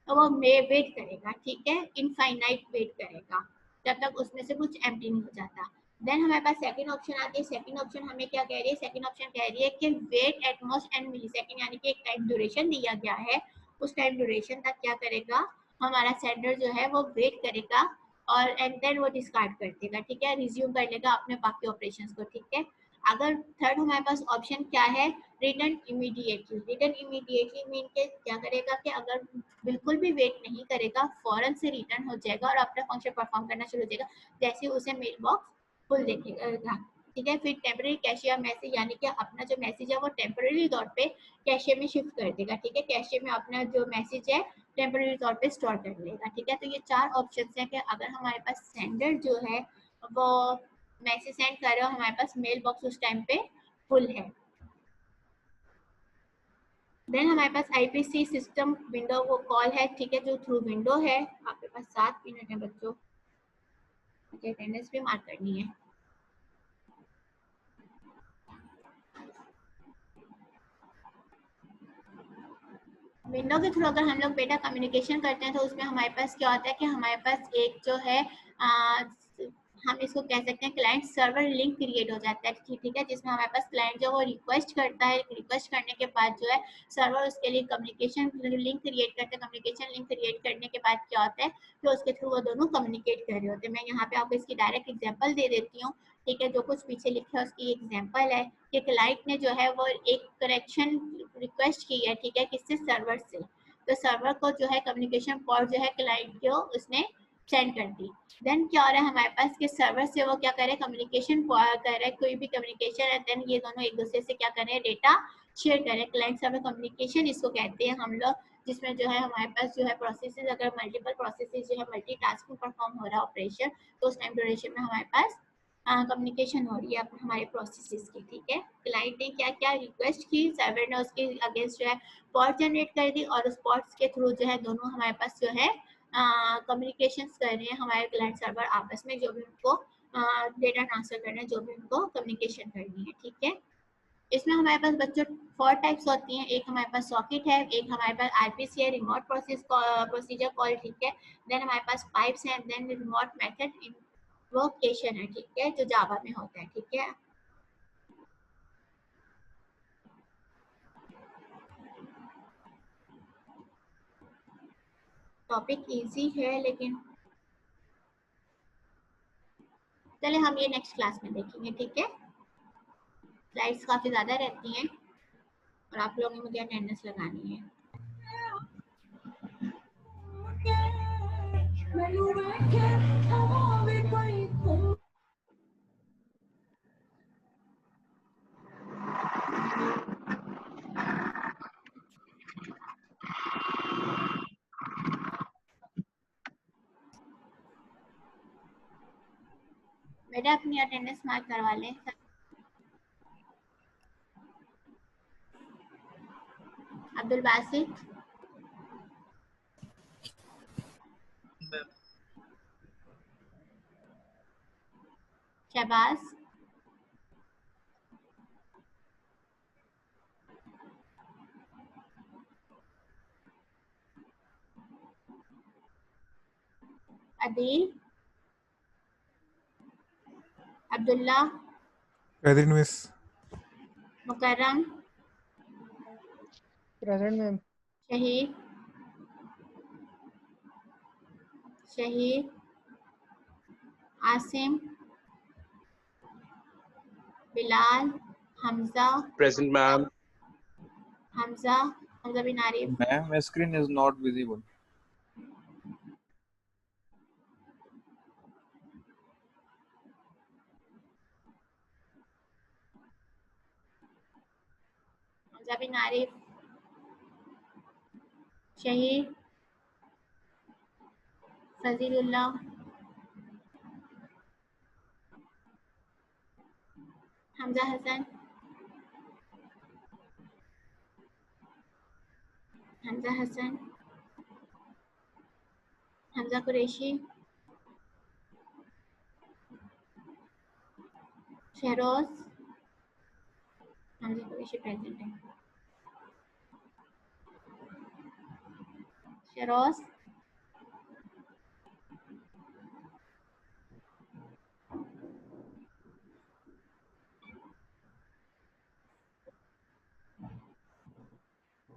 Speaker 1: वो वेट करेगा, ठीक है, इनफाइनाइट वेट करेगा जब तक उसमें से कुछ एम्प्टी नहीं हो जाता। देन हमारे पास सेकंड ऑप्शन आती है। सेकंड ऑप्शन हमें क्या कह रही है, सेकंड ऑप्शन कह रही है कि wait at most and millisecond, यानी कि एक टाइम ड्यूरेशन दिया गया है, उस टाइम ड्यूरेशन तक क्या करेगा हमारा सेंडर जो है वो वेट करेगा और एंड देन वो डिस्कार्ड कर देगा, ठीक है, रिज्यूम कर लेगा अपने बाकी ऑपरेशंस को, ठीक है। अगर थर्ड हमारे पास ऑप्शन क्या है, return immediately. Return immediately mean के क्या करेगा कि अगर बिल्कुल भी वेट नहीं करेगा, फौरन से रिटर्न हो जाएगा और अपना फंक्शन परफॉर्म करना शुरू हो जाएगा जैसे उसे मेल बॉक्स फुल देखेगा, ठीक है। फिर टेम्पररी कैशे या मैसेज, यानी कि अपना जो मैसेज है वो टेम्पररी तौर पे कैशे में शिफ्ट कर देगा, ठीक है, कैशे में अपना जो मैसेज है टेम्पररी तौर पे स्टोर कर लेगा, ठीक है। तो ये 4 ऑप्शन है कि अगर हमारे पास सेंडर जो है वो मैसेज सेंड कर रहे हो, हमारे पास मेल बॉक्स उस टाइम पे फुल है। देन हमारे पास आईपीसी सिस्टम विंडो वो कॉल है, ठीक है, जो थ्रू विंडो है। आपके पास 7 मिनट है बच्चों, मुझे अटेंडेंस भी मार्क करनी है। विंडो के थ्रू अगर हम लोग बेटा कम्युनिकेशन करते हैं तो उसमें हमारे पास क्या होता है कि हमारे पास एक जो है हम इसको कह सकते हैं क्लाइंट सर्वर लिंक क्रिएट हो जाता है, ठीक है, जिसमें हमारे पास क्लाइंट जो वो रिक्वेस्ट करता है, रिक्वेस्ट करने के बाद जो है सर्वर उसके लिए कम्युनिकेशन लिंक क्रिएट करते हैं। कम्युनिकेशन लिंक क्रिएट करने के बाद क्या होता है कि उसके थ्रू वो दोनों कम्युनिकेट कर रहे होते हैं। मैं यहाँ पे आपको इसकी डायरेक्ट एग्जाम्पल दे देती हूँ, ठीक है, जो कुछ पीछे लिखा है उसकी एग्जाम्पल है कि क्लाइंट ने जो है वो एक करेक्शन रिक्वेस्ट की है, ठीक है, किससे, सर्वर से। तो सर्वर को जो है कम्युनिकेशन पोर्ट जो है क्लाइंट को उसने सेंड कर दी। देन क्या हो रहा है हमारे पास कि सर्वर से वो क्या करे, कम्युनिकेशन कर रहा है, कोई भी कम्युनिकेशन है, देन ये दोनों एक दूसरे से क्या करें, डेटा शेयर करें। क्लाइंट सर्वर कम्युनिकेशन इसको कहते हैं हम लोग, जिसमें जो है हमारे पास जो है प्रोसेसेस, अगर मल्टीपल प्रोसेसेस जो है मल्टीटास्किंग परफॉर्म हो रहा है ऑपरेशन, तो उस टाइम ड्यूरेशन में हमारे पास कम्युनिकेशन हो रही है हमारे प्रोसेसेस की, ठीक है। क्लाइंट ने क्या क्या रिक्वेस्ट की, सर्वर ने उसके अगेंस्ट जो है पॉट जनरेट कर दी और उस पॉट्स के थ्रू जो है दोनों हमारे पास जो है कम्युनिकेशंस कर रहे हैं, हमारे क्लाइंट सर्वर आपस में जो भी उनको डेटा ट्रांसफर करना है, जो भी उनको कम्युनिकेशन करनी है, ठीक है। इसमें हमारे पास बच्चों 4 टाइप्स होती हैं। एक हमारे पास सॉकेट है, एक हमारे पास आरपीसी है, रिमोट प्रोसीजर कॉल, ठीक है। देन हमारे पास पाइप्स हैं, देन रिमोट मेथड इन्वोकेशन है, ठीक है, जो जावा में होता है, ठीक है। टॉपिक इजी है लेकिन चले हम ये नेक्स्ट क्लास में देखेंगे, ठीक है। स्लाइड्स काफी ज्यादा रहती हैं और आप लोगों ने मुझे अटेंडेंस लगानी है। बेटा अपनी अटेंडेंस मार्क करवा लें। Abdul Basit, Shahbaz, Adeel, Abdullah,
Speaker 5: present miss.
Speaker 1: Mukarram,
Speaker 4: present ma'am.
Speaker 1: Shahid, Shahid, Asim, Bilal, Hamza,
Speaker 2: present ma'am.
Speaker 1: Hamza, Hamza bin Arif,
Speaker 5: Ma'am, my screen is not visible.
Speaker 1: Hamza bin Arif, Shahid, Fazilullah, Hamza Hasan, Hamza Hasan, Hamza Qureshi, Shahroz, Hamza Qureshi present है, शहरोज,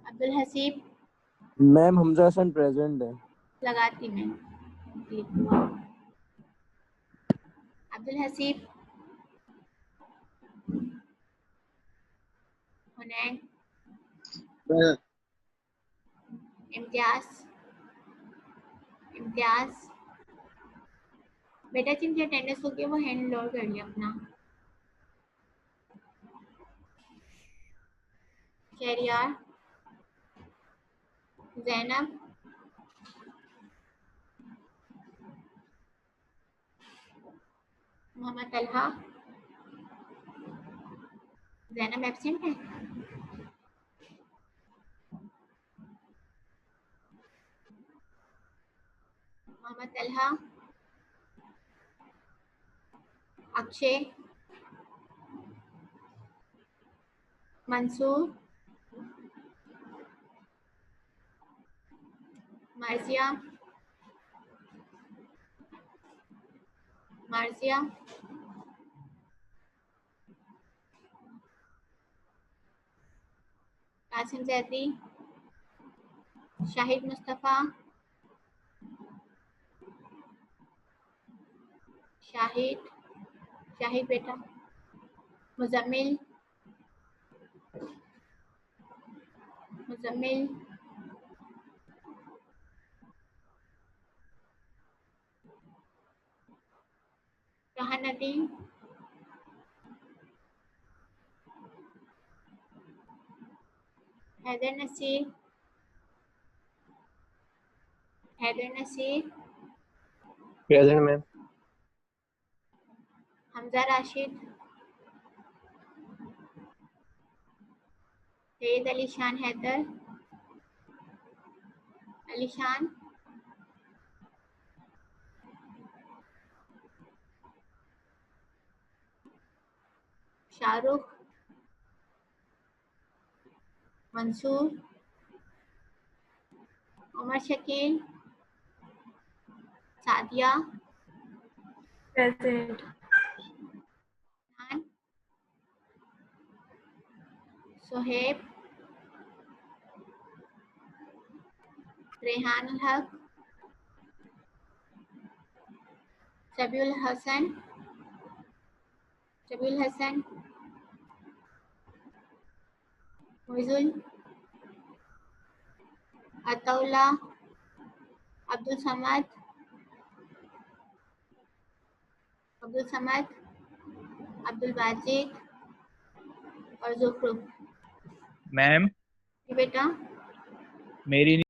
Speaker 1: अब्दुल हसीब,
Speaker 6: मैम हमजा हसन प्रेजेंट है।
Speaker 1: लगाती मैं क्लिक हुआ। अब्दुल हसीब, हुनैन, इम्तियाज, इम्तियाज, बेटा जिनकी अटेंडेंस होगी वो हैंड लोड कर लिया अपना। शहरियार, जैनब, मोहम्मद तलहा, जैनब एब्सेंट है, मोहम्मद तलहा, अक्षय, मंसूर, मार्जिया, मार्जिया, कासिम जैदी, शाहिद मुस्तफ़ा, शाहिद, शाहिद बेटा, मुजम्मिल, मुजम्मिल, कहा नदी, हैदर नसीर, हैदर नसीर,
Speaker 4: प्रेजेंट मैम।
Speaker 1: हमजा राशिद, सैयद अली शान हैदर, अली शान, शाहरुख, मंसूर, उमर शकील, सादिया,
Speaker 7: प्रेजेंट,
Speaker 1: सोहेब, रेहान उल हक, शबीउल हसन, शबीउल हसन, मुइजुल, अतौला, अब्दुल समद, अब्दुल समद, अब्दुल बाजिद और जुफ्रुफ।
Speaker 4: मैम
Speaker 1: बेटा
Speaker 4: मेरी